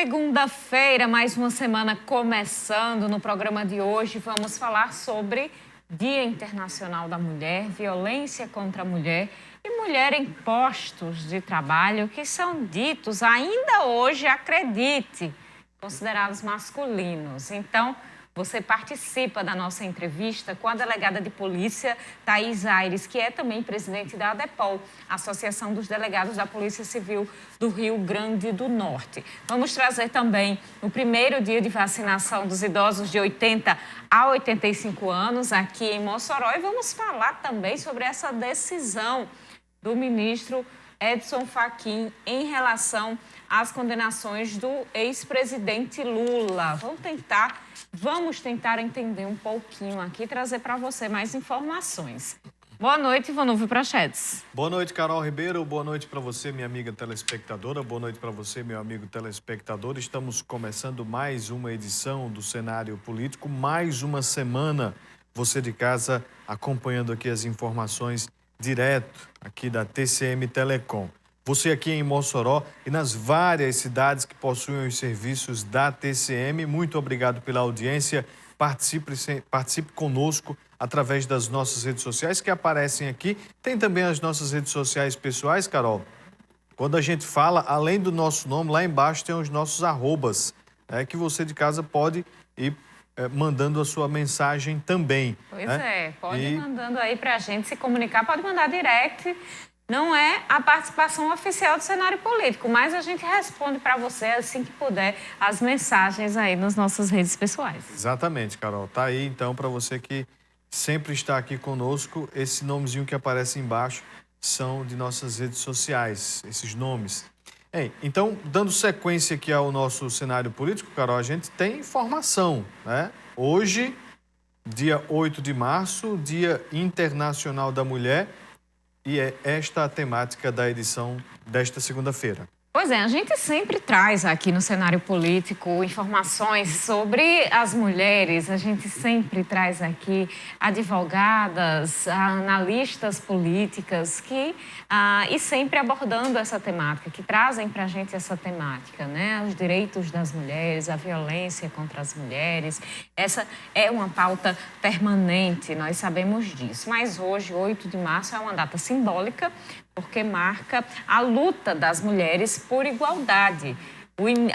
Segunda-feira, mais uma semana começando. No programa de hoje vamos falar sobre Dia Internacional da Mulher, violência contra a mulher e mulher em postos de trabalho que são ditos ainda hoje, acredite, considerados masculinos. Então, você participa da nossa entrevista com a delegada de polícia, Thaís Aires, que é também presidente da ADEPOL, Associação dos Delegados da Polícia Civil do Rio Grande do Norte. Vamos trazer também o primeiro dia de vacinação dos idosos de 80 a 85 anos aqui em Mossoró e vamos falar também sobre essa decisão do ministro Edson Fachin em relação às condenações do ex-presidente Lula. Vamos tentar entender um pouquinho aqui e trazer para você mais informações. Boa noite, Ivanildo Prachedes. Boa noite, Carol Ribeiro. Boa noite para você, minha amiga telespectadora. Boa noite para você, meu amigo telespectador. Estamos começando mais uma edição do Cenário Político, mais uma semana. Você de casa acompanhando aqui as informações direto aqui da TCM Telecom. Você aqui em Mossoró e nas várias cidades que possuem os serviços da TCM, muito obrigado pela audiência. Participe conosco através das nossas redes sociais que aparecem aqui. Tem também as nossas redes sociais pessoais, Carol. Quando a gente fala, além do nosso nome, lá embaixo tem os nossos arrobas, que você de casa pode ir mandando a sua mensagem também. Pois pode ir mandando aí para a gente se comunicar, pode mandar direct. Não é a participação oficial do cenário político, mas a gente responde para você assim que puder as mensagens aí nas nossas redes pessoais. Exatamente, Carol. Tá aí então para você que sempre está aqui conosco, esse nomezinho que aparece embaixo são de nossas redes sociais, esses nomes. Então, dando sequência aqui ao nosso cenário político, Carol, a gente tem informação, né? Hoje, dia 8 de março, Dia Internacional da Mulher, e é esta a temática da edição desta segunda-feira. Pois é, a gente sempre traz aqui no cenário político informações sobre as mulheres, a gente sempre traz aqui advogadas, analistas políticas e sempre abordando essa temática, que trazem para a gente essa temática, né? Os direitos das mulheres, a violência contra as mulheres. Essa é uma pauta permanente, nós sabemos disso. Mas hoje, 8 de março, é uma data simbólica, porque marca a luta das mulheres por igualdade.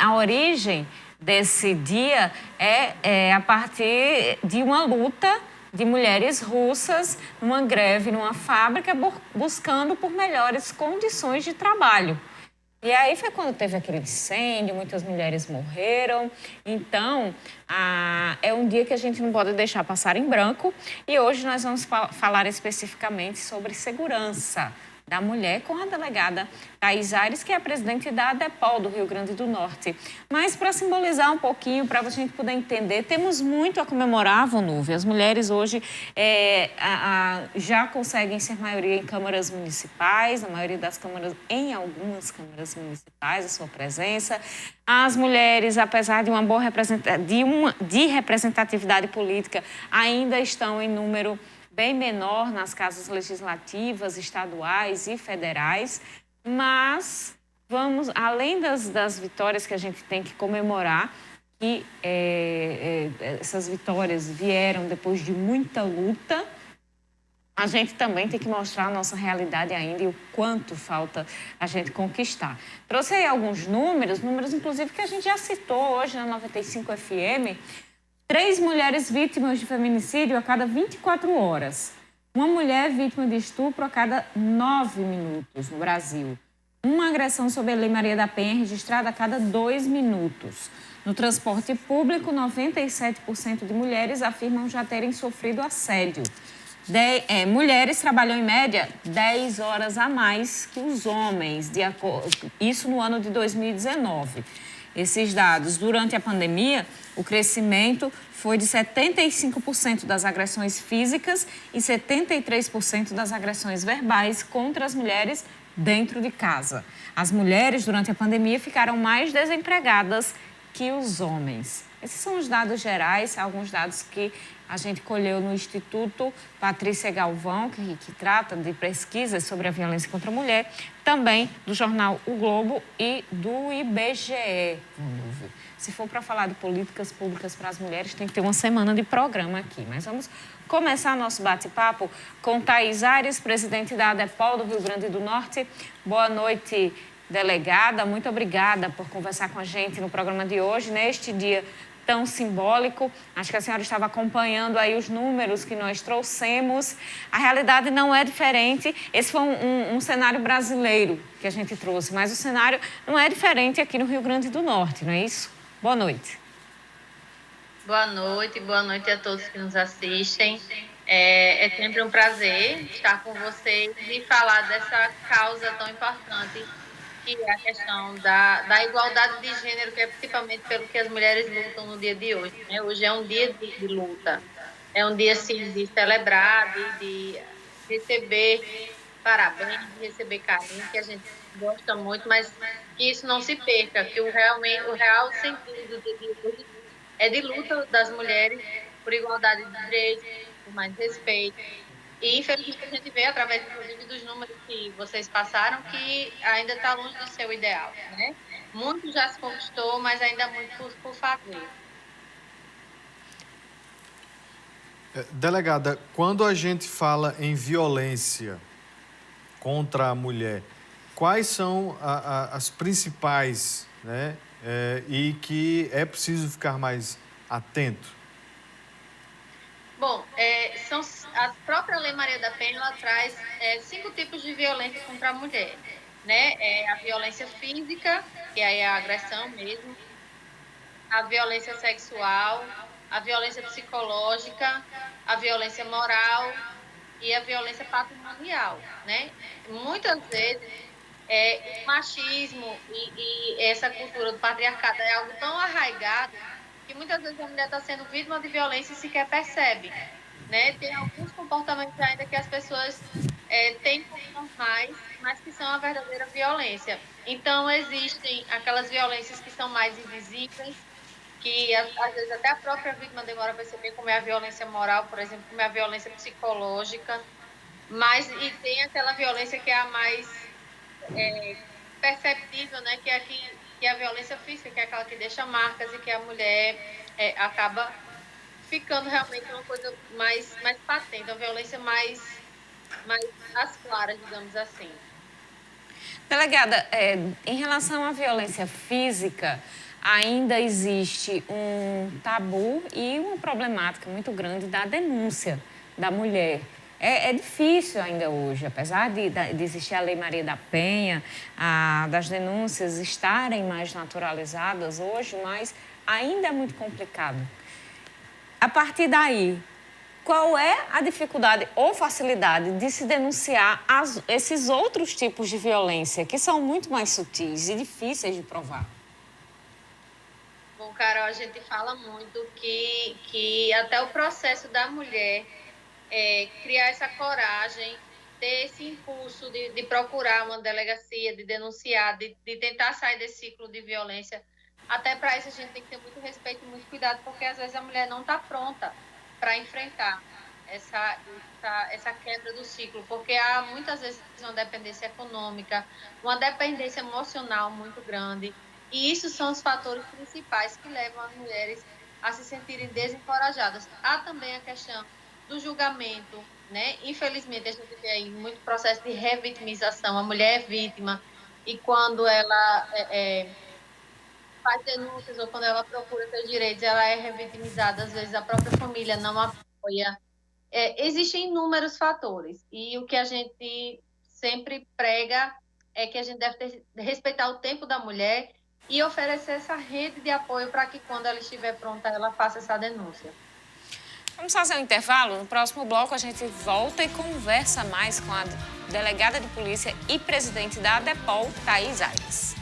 A origem desse dia é a partir de uma luta de mulheres russas numa greve, numa fábrica, buscando por melhores condições de trabalho. E aí foi quando teve aquele incêndio, muitas mulheres morreram. Então, é um dia que a gente não pode deixar passar em branco. E hoje nós vamos falar especificamente sobre segurança da mulher com a delegada Thaís Aires, que é a presidente da ADEPOL do Rio Grande do Norte. Mas para simbolizar um pouquinho, para a gente poder entender, temos muito a comemorar, Ivanildo. As mulheres hoje já conseguem ser maioria em câmaras municipais, na maioria das câmaras, em algumas câmaras municipais, a sua presença. As mulheres, apesar de uma boa representatividade política, ainda estão em número bem menor nas casas legislativas, estaduais e federais, mas além das vitórias que a gente tem que comemorar, que essas vitórias vieram depois de muita luta, a gente também tem que mostrar a nossa realidade ainda e o quanto falta a gente conquistar. Trouxe aí alguns números inclusive que a gente já citou hoje na 95 FM, 3 mulheres vítimas de feminicídio a cada 24 horas. Uma mulher vítima de estupro a cada 9 minutos no Brasil. Uma agressão sob a Lei Maria da Penha registrada a cada 2 minutos. No transporte público, 97% de mulheres afirmam já terem sofrido assédio. Mulheres trabalham em média 10 horas a mais que os homens, isso no ano de 2019. Esses dados, durante a pandemia, o crescimento foi de 75% das agressões físicas e 73% das agressões verbais contra as mulheres dentro de casa. As mulheres, durante a pandemia, ficaram mais desempregadas que os homens. Esses são os dados gerais, alguns dados que a gente colheu no Instituto Patrícia Galvão, que trata de pesquisas sobre a violência contra a mulher, também do jornal O Globo e do IBGE. Se for para falar de políticas públicas para as mulheres, tem que ter uma semana de programa aqui. Mas vamos começar nosso bate-papo com Thaís Aires, presidente da ADEPOL do Rio Grande do Norte. Boa noite, delegada. Muito obrigada por conversar com a gente no programa de hoje, neste dia tão simbólico. Acho que a senhora estava acompanhando aí os números que nós trouxemos. A realidade não é diferente. Esse foi um cenário brasileiro que a gente trouxe, mas o cenário não é diferente aqui no Rio Grande do Norte, não é isso? Boa noite. Boa noite a todos que nos assistem. É sempre um prazer estar com vocês e falar dessa causa tão importante, que é a questão da igualdade de gênero, que é principalmente pelo que as mulheres lutam no dia de hoje, né? Hoje é um dia de luta, é um dia assim, de celebrar, de receber parabéns, de receber carinho, que a gente gosta muito, mas que isso não se perca, que o real sentido do dia de hoje é de luta das mulheres por igualdade de direitos, por mais respeito. E, infelizmente, a gente vê, através, inclusive, dos números que vocês passaram, que ainda está longe do seu ideal, né? Muito já se conquistou, mas ainda há muito por fazer. Delegada, quando a gente fala em violência contra a mulher, quais são as principais, né? E que é preciso ficar mais atento? Bom, a própria Lei Maria da Penha, ela traz 5 tipos de violência contra a mulher, né? A violência física, que aí é a agressão mesmo, a violência sexual, a violência psicológica, a violência moral e a violência patrimonial, né? Muitas vezes, o machismo e essa cultura do patriarcado é algo tão arraigado que muitas vezes a mulher está sendo vítima de violência e sequer percebe, né? Tem alguns comportamentos ainda que as pessoas têm como normais, mas que são a verdadeira violência. Então, existem aquelas violências que são mais invisíveis, que às vezes até a própria vítima demora a perceber, como é a violência moral, por exemplo, como é a violência psicológica, e tem aquela violência que é a mais perceptível, né? Que é a violência física, que é aquela que deixa marcas e que a mulher acaba ficando realmente uma coisa mais patente, uma violência mais às claras, digamos assim. Delegada, em relação à violência física, ainda existe um tabu e uma problemática muito grande da denúncia da mulher. É difícil ainda hoje, apesar de existir a Lei Maria da Penha, das denúncias estarem mais naturalizadas hoje, mas ainda é muito complicado. A partir daí, qual é a dificuldade ou facilidade de se denunciar esses outros tipos de violência, que são muito mais sutis e difíceis de provar? Bom, Carol, a gente fala muito que até o processo da mulher criar essa coragem, ter esse impulso de procurar uma delegacia, de denunciar, de tentar sair desse ciclo de violência. Até para isso a gente tem que ter muito respeito e muito cuidado, porque às vezes a mulher não está pronta para enfrentar essa quebra do ciclo, porque há muitas vezes uma dependência econômica, uma dependência emocional muito grande, e isso são os fatores principais que levam as mulheres a se sentirem desencorajadas. Há também a questão do julgamento, né? Infelizmente, a gente vê aí muito processo de revitimização. A mulher é vítima e quando ela faz denúncias ou quando ela procura seus direitos, ela é revitimizada. Às vezes, a própria família não apoia. Existem inúmeros fatores e o que a gente sempre prega é que a gente deve respeitar o tempo da mulher e oferecer essa rede de apoio para que, quando ela estiver pronta, ela faça essa denúncia. Vamos fazer um intervalo? No próximo bloco a gente volta e conversa mais com a delegada de polícia e presidente da ADEPOL, Thaís Aires.